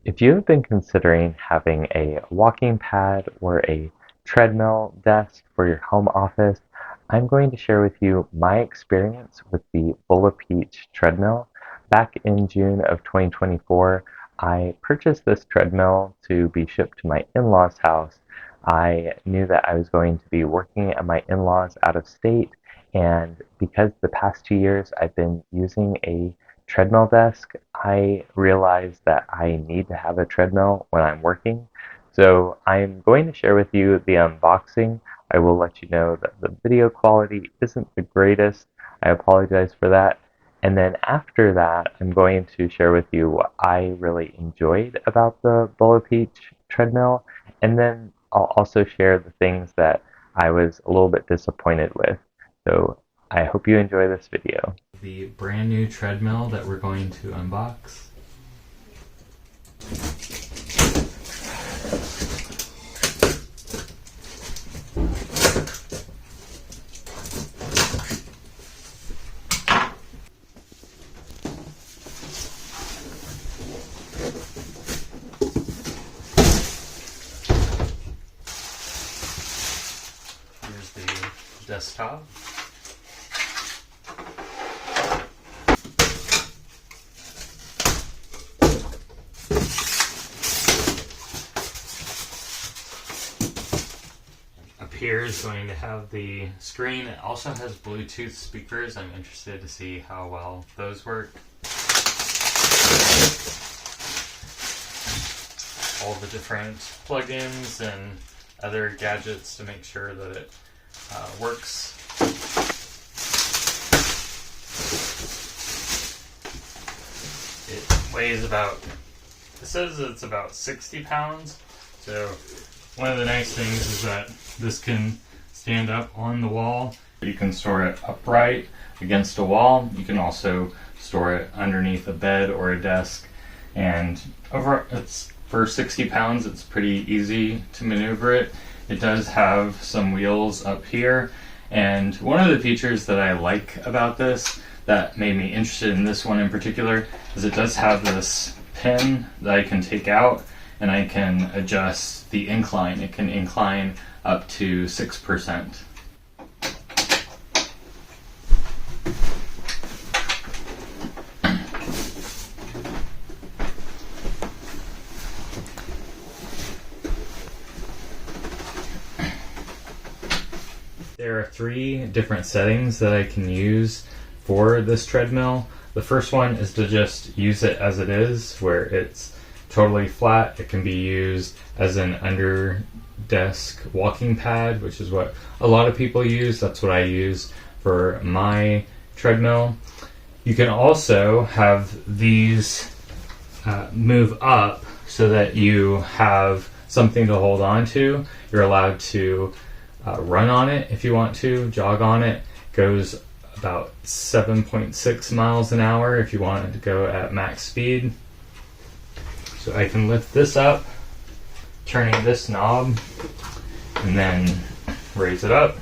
If you have been considering having a walking pad or a treadmill desk for your home office, I'm going to share with you my experience with the Bulapeach Treadmill. Back in June of 2024, I purchased this treadmill to be shipped to my in-laws' house. I knew that I was going to be working at my in-laws out of state, and because the past 2 years I've been using a treadmill desk, I realized that I need to have a treadmill when I'm working. So I'm going to share with you the unboxing. I will let you know that the video quality isn't the greatest. I apologize for that. And then after that, I'm going to share with you what I really enjoyed about the Bulapeach treadmill. And then I'll also share the things that I was a little bit disappointed with. So I hope you enjoy this video. The brand new treadmill that we're going to unbox. Here's the desktop. Up here is going to have the screen. It also has Bluetooth speakers. I'm interested to see how well those work. All the different plugins and other gadgets to make sure that it works. It weighs about, it says it's about 60 pounds. So one of the nice things is that this can stand up on the wall. You can store it upright against a wall. You can also store it underneath a bed or a desk. And it's for 60 pounds, it's pretty easy to maneuver it. It does have some wheels up here. And one of the features that I like about this that made me interested in this one in particular is it does have this pin that I can take out and I can adjust the incline. It can incline up to 6%. There are 3 different settings that I can use for this treadmill. The first one is to just use it as it is, where it's totally flat. It can be used as an under desk walking pad, which is what a lot of people use. That's what I use for my treadmill. You can also have these move up so that you have something to hold on to. You're allowed to run on it if you want to, jog on it. Goes about 7.6 miles an hour if you want it to go at max speed. So I can lift this up, turning this knob, and then raise it up,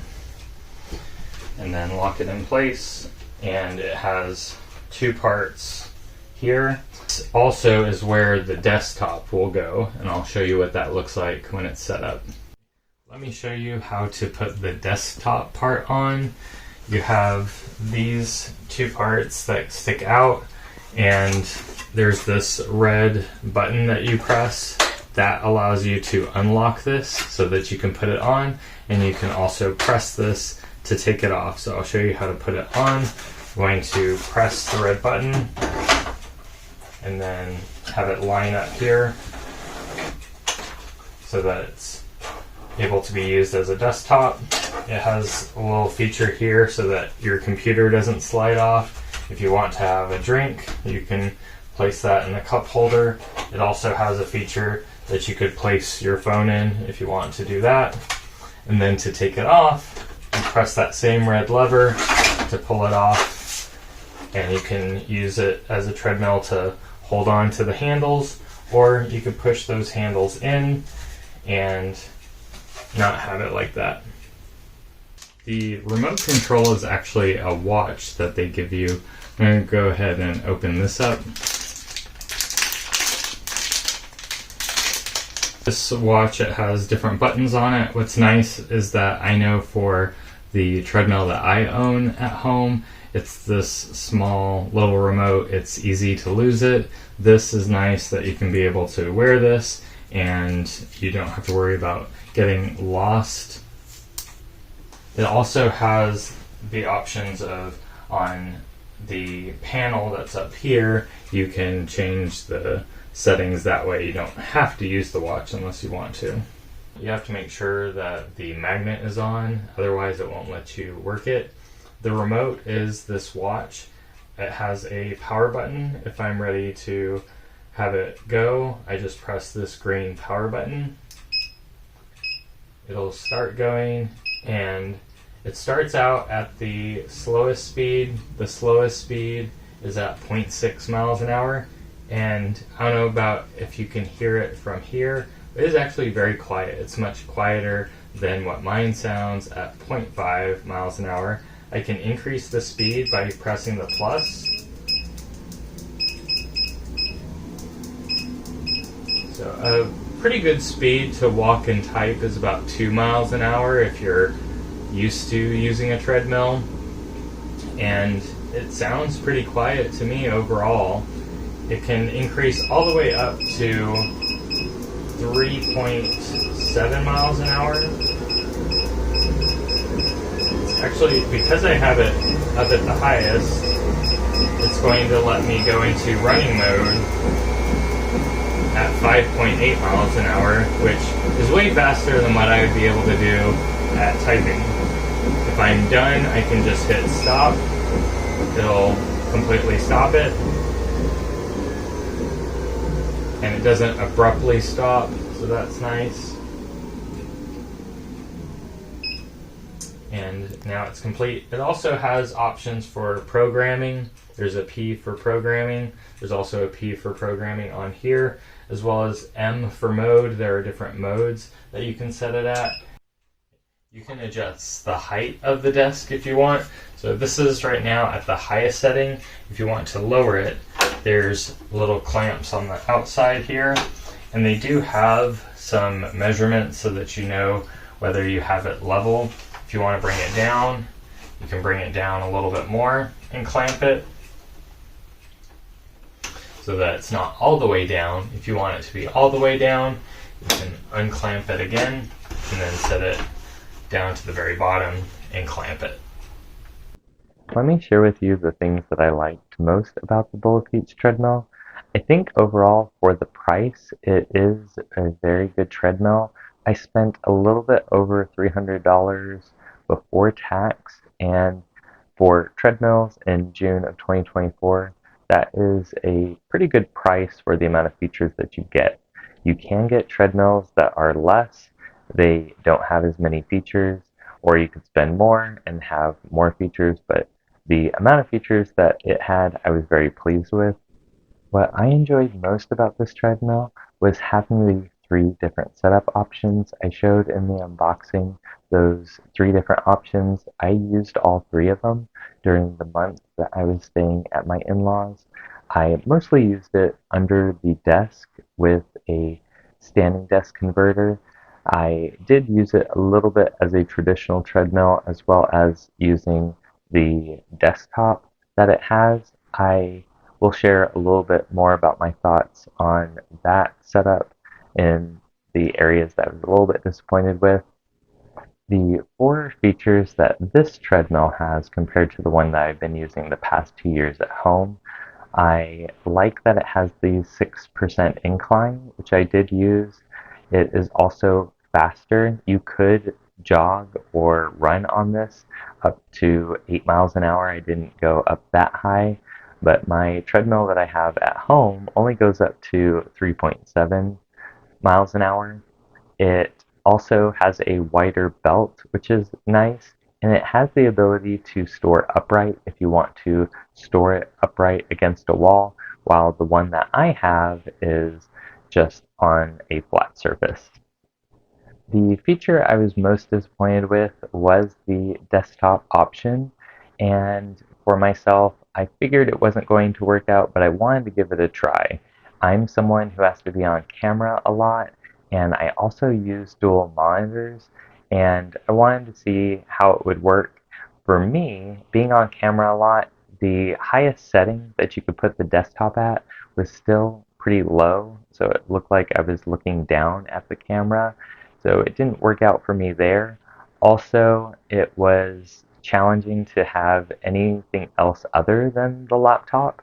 and then lock it in place. And it has 2 parts here. This also is where the desktop will go, and I'll show you what that looks like when it's set up. Let me show you how to put the desktop part on. You have these 2 parts that stick out, and there's this red button that you press that allows you to unlock this so that you can put it on, and you can also press this to take it off. So I'll show you how to put it on. I'm going to press the red button and then have it line up here so that it's able to be used as a desktop. It has a little feature here so that your computer doesn't slide off. If you want to have a drink, you can place that in the cup holder. It also has a feature that you could place your phone in if you want to do that. And then to take it off, you press that same red lever to pull it off, and you can use it as a treadmill to hold on to the handles, or you could push those handles in and not have it like that. The remote control is actually a watch that they give you. I'm going to go ahead and open this up. This watch, it has different buttons on it. What's nice is that I know for the treadmill that I own at home, it's this small little remote. It's easy to lose it. This is nice that you can be able to wear this and you don't have to worry about getting lost. It also has the options of, on the panel that's up here, you can change the settings. That way you don't have to use the watch unless you want to. You have to make sure that the magnet is on, otherwise it won't let you work it. The remote is this watch. It has a power button. If I'm ready to have it go, I just press this green power button. It'll start going, and it starts out at the slowest speed. The slowest speed is at 0.6 miles an hour. And I don't know about if you can hear it from here, but it is actually very quiet. It's much quieter than what mine sounds at 0.5 miles an hour. I can increase the speed by pressing the plus. So a pretty good speed to walk and type is about 2 miles an hour if you're used to using a treadmill. And it sounds pretty quiet to me overall. It can increase all the way up to 3.7 miles an hour. Actually, because I have it up at the highest, it's going to let me go into running mode at 5.8 miles an hour, which is way faster than what I would be able to do at typing. If I'm done, I can just hit stop. It'll completely stop it. And it doesn't abruptly stop, so that's nice. And now it's complete. It also has options for programming. There's a P for programming. There's also a P for programming on here, as well as M for mode. There are different modes that you can set it at. You can adjust the height of the desk if you want. So this is right now at the highest setting. If you want to lower it, there's little clamps on the outside here, and they do have some measurements so that you know whether you have it level. If you want to bring it down, you can bring it down a little bit more and clamp it so that it's not all the way down. If you want it to be all the way down, you can unclamp it again and then set it down to the very bottom and clamp it. Let me share with you the things that I liked most about the Bulapeach treadmill. I think overall for the price, it is a very good treadmill. I spent a little bit over $300 before tax, and for treadmills in June of 2024, that is a pretty good price for the amount of features that you get. You can get treadmills that are less. They don't have as many features, or you could spend more and have more features, but the amount of features that it had, I was very pleased with. What I enjoyed most about this treadmill was having the 3 different setup options. I showed in the unboxing those 3 different options. I used all 3 of them during the month that I was staying at my in-laws. I mostly used it under the desk with a standing desk converter. I did use it a little bit as a traditional treadmill, as well as using the desktop that it has. I will share a little bit more about my thoughts on that setup in the areas that I was a little bit disappointed with. The 4 features that this treadmill has compared to the one that I've been using the past 2 years at home, I like that it has the 6% incline, which I did use. It is also faster. You could jog or run on this up to 8 miles an hour. I didn't go up that high, but my treadmill that I have at home only goes up to 3.7 miles an hour. It also has a wider belt, which is nice, and it has the ability to store upright if you want to store it upright against a wall, while the one that I have is just on a flat surface. The feature I was most disappointed with was the desktop option, and for myself, I figured it wasn't going to work out, but I wanted to give it a try. I'm someone who has to be on camera a lot, and I also use dual monitors, and I wanted to see how it would work. For me, being on camera a lot, the highest setting that you could put the desktop at was still pretty low, so it looked like I was looking down at the camera, so it didn't work out for me there. Also, it was challenging to have anything else other than the laptop.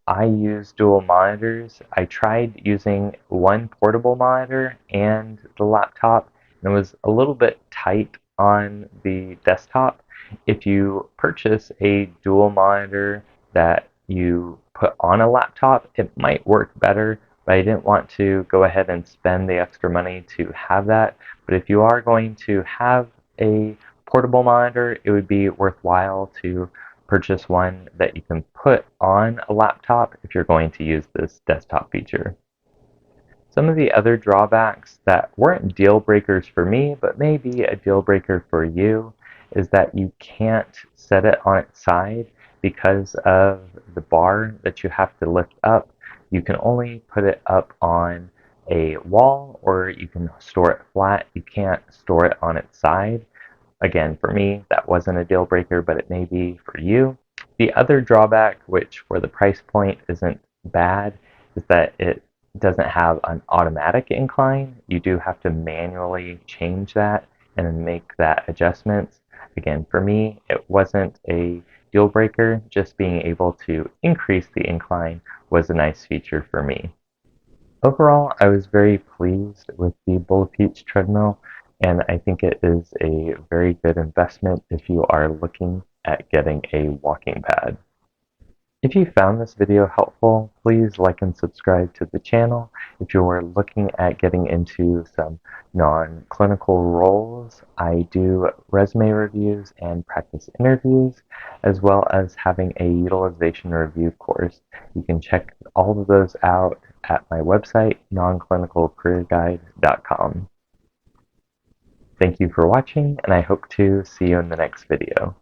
I use dual monitors. I tried using one portable monitor and the laptop, and it was a little bit tight on the desktop. If you purchase a dual monitor that you put on a laptop, it might work better, but I didn't want to go ahead and spend the extra money to have that. But if you are going to have a portable monitor, it would be worthwhile to purchase one that you can put on a laptop if you're going to use this desktop feature. Some of the other drawbacks that weren't deal breakers for me, but may be a deal breaker for you, is that you can't set it on its side because of the bar that you have to lift up. You can only put it up on a wall, or you can store it flat. You can't store it on its side. Again, for me, that wasn't a deal breaker, but it may be for you. The other drawback, which for the price point isn't bad, is that it doesn't have an automatic incline. You do have to manually change that and then make that adjustments. Again, for me, it wasn't a deal breaker. Just being able to increase the incline was a nice feature for me. Overall, I was very pleased with the Bulapeach Treadmill, and I think it is a very good investment if you are looking at getting a walking pad. If you found this video helpful, please like and subscribe to the channel. If you are looking at getting into some non-clinical roles, I do resume reviews and practice interviews, as well as having a utilization review course. You can check all of those out at my website, nonclinicalcareerguide.com. Thank you for watching, and I hope to see you in the next video.